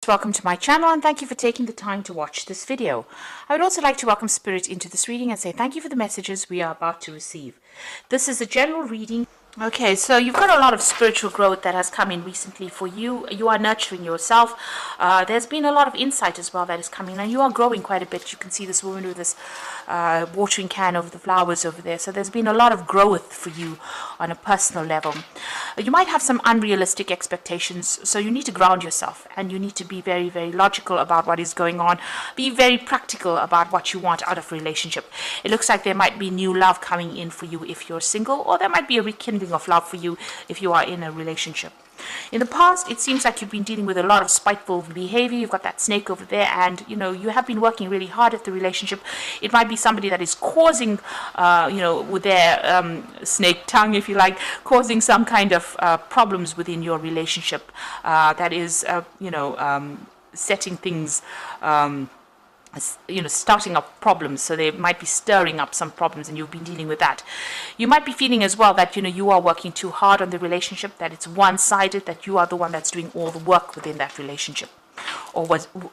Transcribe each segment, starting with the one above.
Welcome to my channel and thank you for taking the time to watch this video. I would also like to welcome Spirit into this reading and say thank you for the messages we are about to receive. This is a general reading. Okay, so you've got a lot of spiritual growth that has come in recently for you. You are nurturing yourself. There's been a lot of insight as well that is coming, and you are growing quite a bit. You can see this woman with this watering can over the flowers over there. So there's been a lot of growth for you on a personal level. You might have some unrealistic expectations, so you need to ground yourself and you need to be very, very logical about what is going on. Be very practical about what you want out of a relationship. It looks like there might be new love coming in for you if you're single, or there might be a rekindling of love for you if you are in a relationship. In the past, it seems like you've been dealing with a lot of spiteful behavior. You've got that snake over there, and you have been working really hard at the relationship. It might be somebody that is causing, with their snake tongue, if you like, causing some kind of problems within your relationship. That is, setting things. Starting up problems, so they might be stirring up some problems and you've been dealing with that. You might be feeling as well that you are working too hard on the relationship, that it's one-sided, that you are the one that's doing all the work within that relationship, or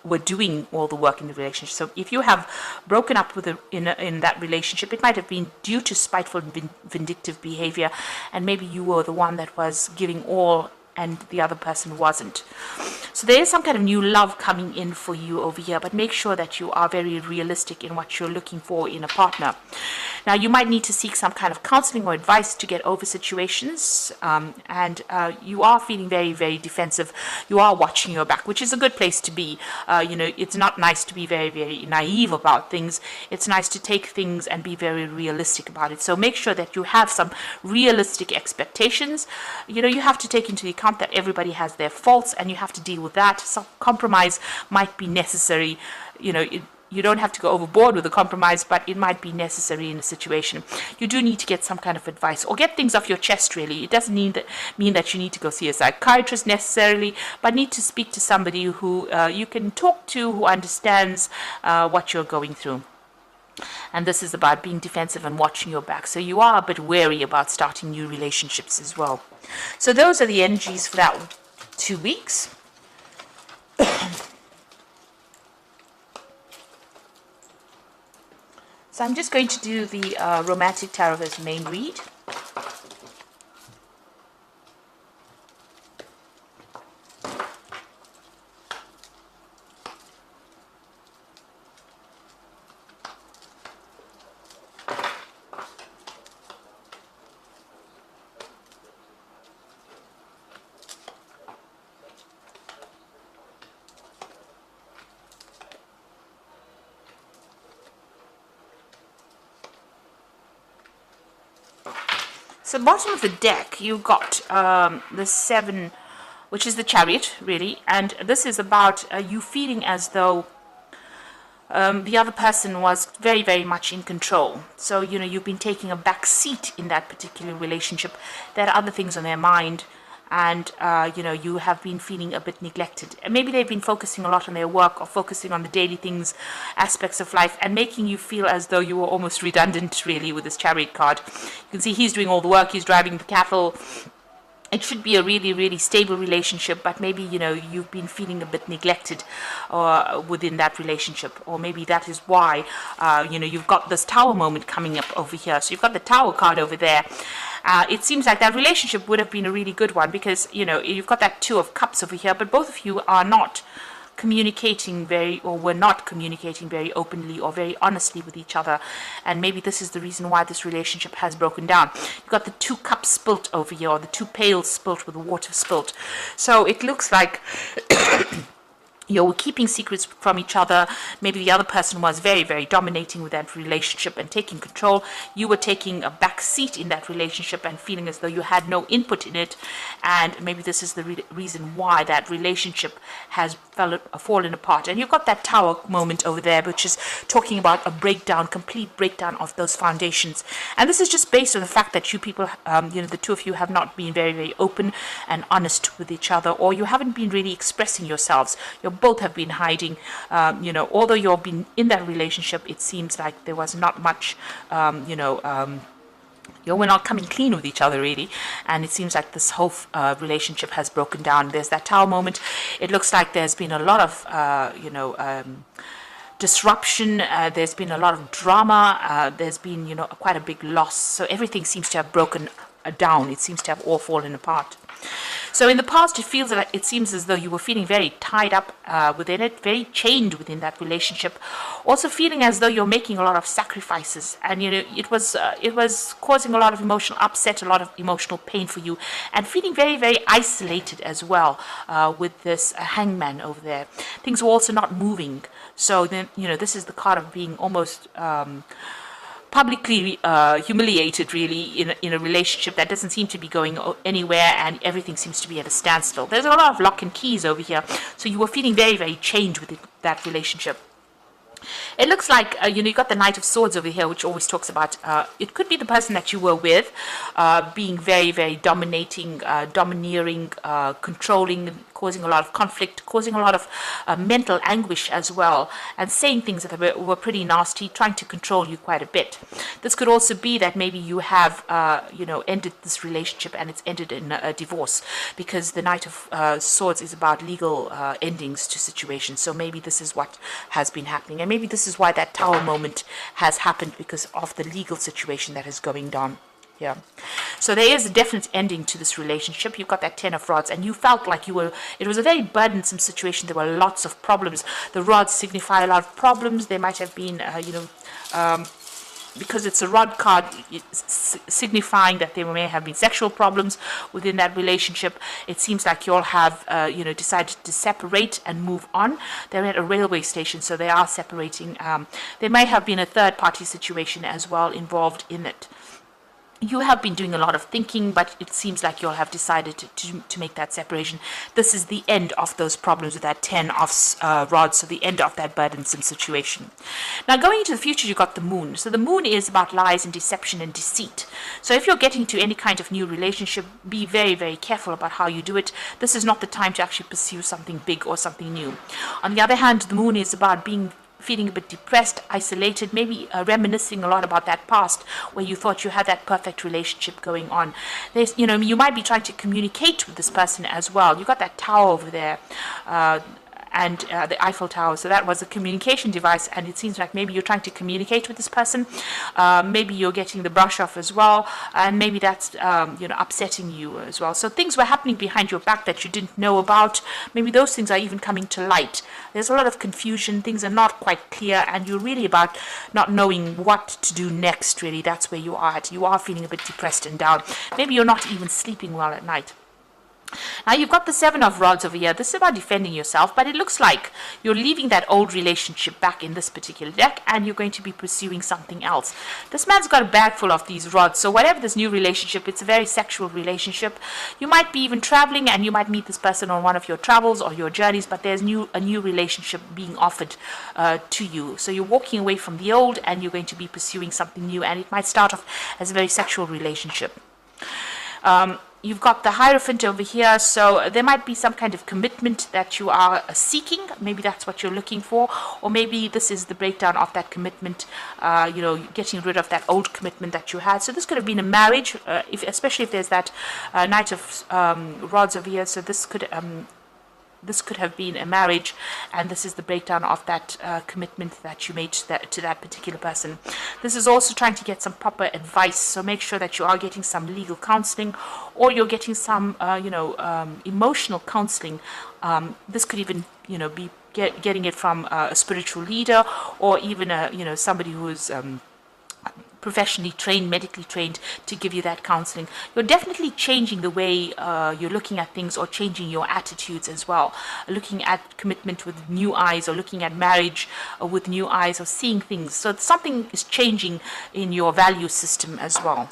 were doing all the work in the relationship. So if you have broken up with in that relationship, it might have been due to spiteful and vindictive behavior, and maybe you were the one that was giving all and the other person wasn't. So there is some kind of new love coming in for you over here, but make sure that you are very realistic in what you're looking for in a partner. Now, you might need to seek some kind of counseling or advice to get over situations, and you are feeling very, very defensive. You are watching your back, which is a good place to be. It's not nice to be very, very naive about things. It's nice to take things and be very realistic about it. So make sure that you have some realistic expectations. You have to take into account that everybody has their faults, and you have to deal with that. Some compromise might be necessary. You don't have to go overboard with the compromise, but it might be necessary in a situation. You do need to get some kind of advice or get things off your chest, really. It doesn't mean that you need to go see a psychiatrist necessarily, but need to speak to somebody who you can talk to, who understands what you're going through. And this is about being defensive and watching your back. So you are a bit wary about starting new relationships as well. So those are the energies for that 2 weeks. So I'm just going to do the Romantic Tarot as main read. So bottom of the deck, you've got the 7, which is the Chariot, really. And this is about you feeling as though the other person was very, very much in control. So, you've been taking a back seat in that particular relationship. There are other things on their mind. And, you have been feeling a bit neglected. And maybe they've been focusing a lot on their work or focusing on the daily things, aspects of life, and making you feel as though you were almost redundant, really, with this Chariot card. You can see he's doing all the work, he's driving the cattle. It should be a really, really stable relationship, but maybe, you've been feeling a bit neglected within that relationship. Or maybe that is why, you've got this Tower moment coming up over here. So you've got the Tower card over there. It seems like that relationship would have been a really good one because, you've got that 2 of Cups over here, but both of you are not communicating were not communicating very openly or very honestly with each other, and maybe this is the reason why this relationship has broken down. You've got the 2 cups spilt over here, or the 2 pails spilt with the water spilt. So it looks like you were keeping secrets from each other. Maybe the other person was very, very dominating with that relationship and taking control. You were taking a back seat in that relationship and feeling as though you had no input in it. And maybe this is the reason why that relationship has fallen apart. And you've got that Tower moment over there, which is talking about a breakdown, complete breakdown of those foundations. And this is just based on the fact that you people, the 2 of you have not been very, very open and honest with each other, or you haven't been really expressing yourselves. You're both have been hiding. Although you've been in that relationship, it seems like there was not much, We're not coming clean with each other really, and it seems like this whole relationship has broken down. There's that Tower moment. It looks like there's been a lot of disruption. There's been a lot of drama. There's been quite a big loss. So everything seems to have broken down. It seems to have all fallen apart. So in the past, it seems as though you were feeling very tied up within it, very chained within that relationship. Also feeling as though you're making a lot of sacrifices, and it was causing a lot of emotional upset, a lot of emotional pain for you, and feeling very, very isolated as well with this hangman over there. Things were also not moving. So then this is the card of being almost publicly humiliated really in a relationship that doesn't seem to be going anywhere, and everything seems to be at a standstill. There's a lot of lock and keys over here, so you were feeling very, very chained with that relationship. It looks like, you got the Knight of Swords over here, which always talks about, it could be the person that you were with being very, very dominating, domineering, controlling, causing a lot of conflict, causing a lot of mental anguish as well, and saying things that were pretty nasty, trying to control you quite a bit. This could also be that maybe you have, ended this relationship and it's ended in a divorce, because the Knight of Swords is about legal endings to situations. So maybe this is what has been happening, and maybe this is why that Tower moment has happened, because of the legal situation that is going down. Yeah. So there is a definite ending to this relationship. You've got that Ten of Rods, and you felt like it was a very burdensome situation. There were lots of problems. The rods signify a lot of problems. There might have been, because it's a rod card, signifying that there may have been sexual problems within that relationship. It seems like you all have, decided to separate and move on. They're at a railway station, so they are separating. There may have been a third-party situation as well involved in it. You have been doing a lot of thinking, but it seems like you'll have decided to make that separation. This is the end of those problems with that Ten of Rods, so the end of that burdensome situation. Now, going into the future, you've got the Moon. So the Moon is about lies and deception and deceit. So if you're getting to any kind of new relationship, be very, very careful about how you do it. This is not the time to actually pursue something big or something new. On the other hand, the Moon is about feeling a bit depressed, isolated, maybe reminiscing a lot about that past where you thought you had that perfect relationship going on. There's, you might be trying to communicate with this person as well. You got that tower over there, and the Eiffel Tower. So that was a communication device, and it seems like maybe you're trying to communicate with this person. Maybe you're getting the brush off as well, and maybe that's upsetting you as well. So things were happening behind your back that you didn't know about. Maybe those things are even coming to light. There's a lot of confusion. Things are not quite clear, and you're really about not knowing what to do next. Really, that's where you are at. You are feeling a bit depressed and down. Maybe you're not even sleeping well at night. Now you've got the Seven of Rods over here. This is about defending yourself, but it looks like you're leaving that old relationship back in this particular deck, and you're going to be pursuing something else. This man's got a bag full of these rods, so whatever this new relationship, it's a very sexual relationship. You might be even traveling, and you might meet this person on one of your travels or your journeys, but there's a new relationship being offered to you. So you're walking away from the old, and you're going to be pursuing something new, and it might start off as a very sexual relationship. You've got the Hierophant over here, so there might be some kind of commitment that you are seeking. Maybe that's what you're looking for, or maybe this is the breakdown of that commitment, getting rid of that old commitment that you had. So this could have been a marriage, especially if there's that Knight of Rods over here. So this could have been a marriage, and this is the breakdown of that commitment that you made to that particular person. This is also trying to get some proper advice, so make sure that you are getting some legal counseling, or you're getting some emotional counseling. This could even be getting it from a spiritual leader, or even somebody who is professionally trained, medically trained, to give you that counseling. You're definitely changing the way you're looking at things, or changing your attitudes as well. Looking at commitment with new eyes, or looking at marriage with new eyes, or seeing things. So something is changing in your value system as well.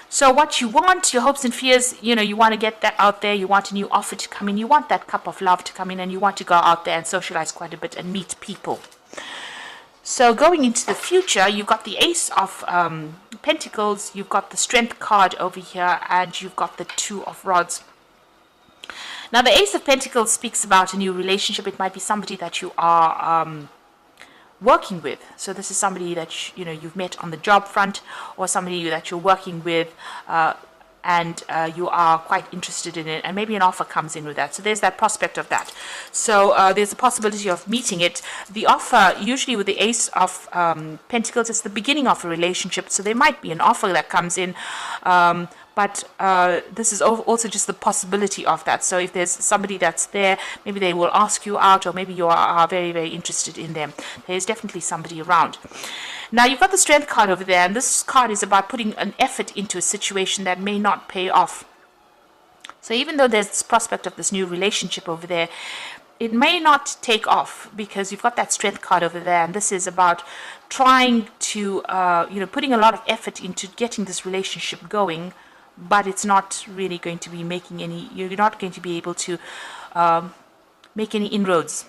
So what you want, your hopes and fears, you want to get that out there. You want a new offer to come in. You want that cup of love to come in, and you want to go out there and socialize quite a bit and meet people. So going into the future, you've got the Ace of Pentacles, you've got the Strength card over here, and you've got the Two of Rods. Now, the Ace of Pentacles speaks about a new relationship. It might be somebody that you are working with. So this is somebody that you've met on the job front, or somebody that you're working with, and you are quite interested in it, and maybe an offer comes in with that. So there's that prospect of that. So there's a possibility of meeting it. The offer, usually with the Ace of Pentacles, it's the beginning of a relationship. So there might be an offer that comes in, but this is also just the possibility of that. So if there's somebody that's there, maybe they will ask you out, or maybe you are very, very interested in them. There's definitely somebody around. Now, you've got the Strength card over there, and this card is about putting an effort into a situation that may not pay off. So even though there's this prospect of this new relationship over there, it may not take off, because you've got that Strength card over there, and this is about trying to, putting a lot of effort into getting this relationship going, but it's not really going to be making any, you're not going to be able to make any inroads,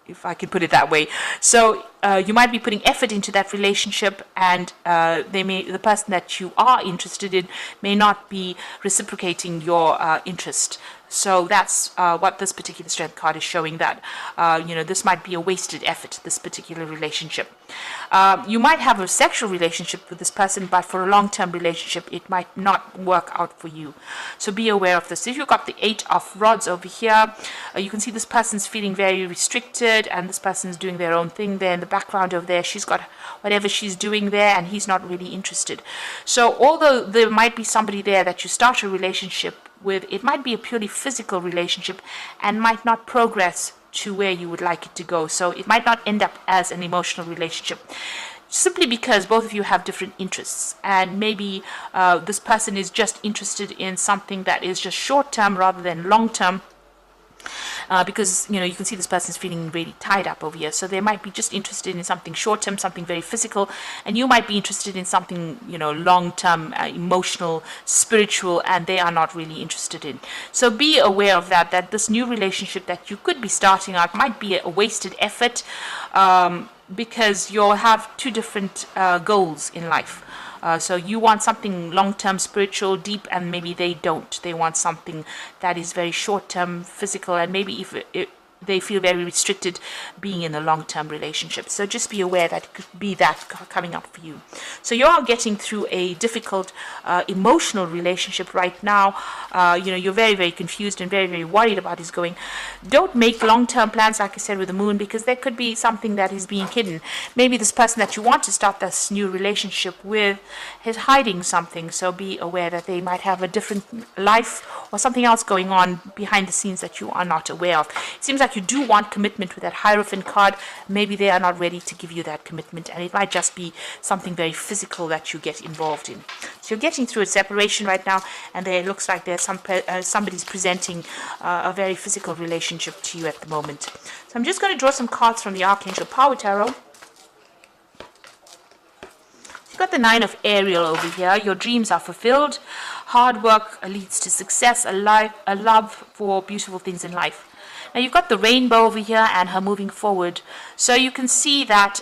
if I can put it that way. So you might be putting effort into that relationship, and the person that you are interested in may not be reciprocating your interest. So that's what this particular Strength card is showing, that this might be a wasted effort, this particular relationship. You might have a sexual relationship with this person, but for a long-term relationship, it might not work out for you. So be aware of this. If you've got the 8 of Rods over here, you can see this person's feeling very restricted, and this person's doing their own thing there in the background over there. She's got whatever she's doing there, and he's not really interested. So although there might be somebody there that you start a relationship with, it might be a purely physical relationship and might not progress to where you would like it to go. So it might not end up as an emotional relationship, simply because both of you have different interests, and maybe this person is just interested in something that is just short-term rather than long-term. Because you can see this person's feeling really tied up over here, so they might be just interested in something short-term, something very physical, and you might be interested in something long-term, emotional, spiritual, and they are not really interested in. So be aware of that this new relationship that you could be starting out might be a wasted effort, because you'll have two different goals in life. So you want something long-term, spiritual, deep, and maybe they don't. They want something that is very short-term, physical, and maybe if they feel very restricted being in a long-term relationship. So just be aware that it could be that coming up for you. So you are getting through a difficult emotional relationship right now. You're very, very confused and very, very worried about his going. Don't make long-term plans, like I said, with the moon, because there could be something that is being hidden. Maybe this person that you want to start this new relationship with is hiding something. So be aware that they might have a different life or something else going on behind the scenes that you are not aware of. It seems like you do want commitment with that Hierophant card. Maybe they are not ready to give you that commitment, and it might just be something very physical that you get involved in. So you're getting through a separation right now, and there looks like there's somebody's presenting a very physical relationship to you at the moment. So I'm just going to draw some cards from the Archangel Power Tarot. You've got the 9 of Ariel over here. Your dreams are fulfilled. Hard work leads to success. A love for beautiful things in life. Now you've got the Rainbow over here and her moving forward. So you can see that,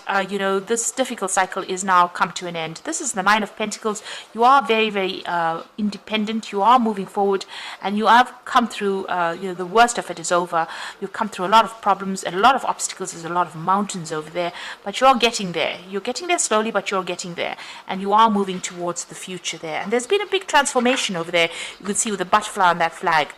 this difficult cycle is now come to an end. This is the 9 of Pentacles. You are very, very independent. You are moving forward, and you have come through, the worst of it is over. You've come through a lot of problems, a lot of obstacles. There's a lot of mountains over there, but you're getting there. You're getting there slowly, but you're getting there. And you are moving towards the future there. And there's been a big transformation over there. You can see with the butterfly on that flag.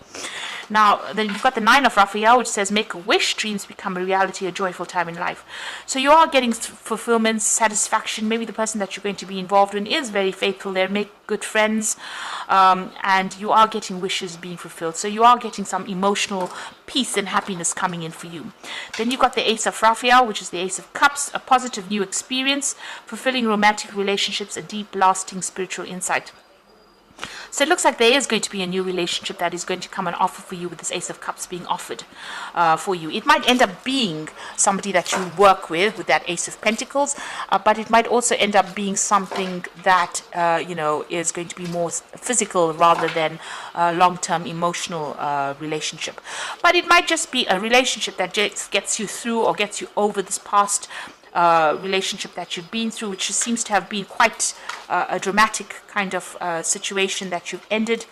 Now, then you've got the 9 of Raphael, which says, make a wish, dreams become a reality, a joyful time in life. So you are getting fulfillment, satisfaction. Maybe the person that you're going to be involved in is very faithful there, make good friends, and you are getting wishes being fulfilled. So you are getting some emotional peace and happiness coming in for you. Then you've got the Ace of Raphael, which is the Ace of Cups, a positive new experience, fulfilling romantic relationships, a deep, lasting spiritual insight. So it looks like there is going to be a new relationship that is going to come and offer for you, with this Ace of Cups being offered for you. It might end up being somebody that you work with that Ace of Pentacles, but it might also end up being something that, is going to be more physical rather than a long-term emotional relationship. But it might just be a relationship that just gets you through or gets you over this past relationship that you've been through, which seems to have been quite a dramatic kind of situation that you've ended.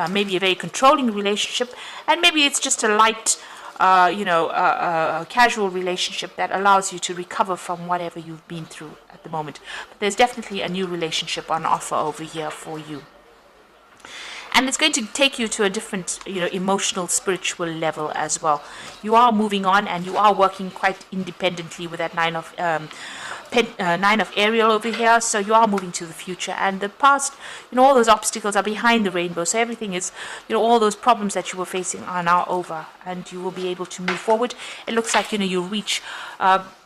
Maybe a very controlling relationship, and maybe it's just a light a casual relationship that allows you to recover from whatever you've been through at the moment. But there's definitely a new relationship on offer over here for you. And it's going to take you to a different, emotional, spiritual level as well. You are moving on, and you are working quite independently with that nine of Ariel over here. So you are moving to the future, and the past, all those obstacles are behind the rainbow. So everything is, all those problems that you were facing are now over, and you will be able to move forward. It looks like, you reach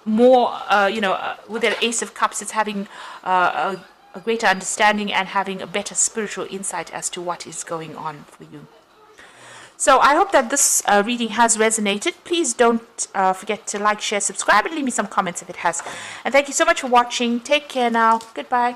more, with the Ace of Cups, it's having a greater understanding and having a better spiritual insight as to what is going on for you. So I hope that this reading has resonated. Please don't forget to like, share, subscribe, and leave me some comments if it has. And thank you so much for watching. Take care now. Goodbye.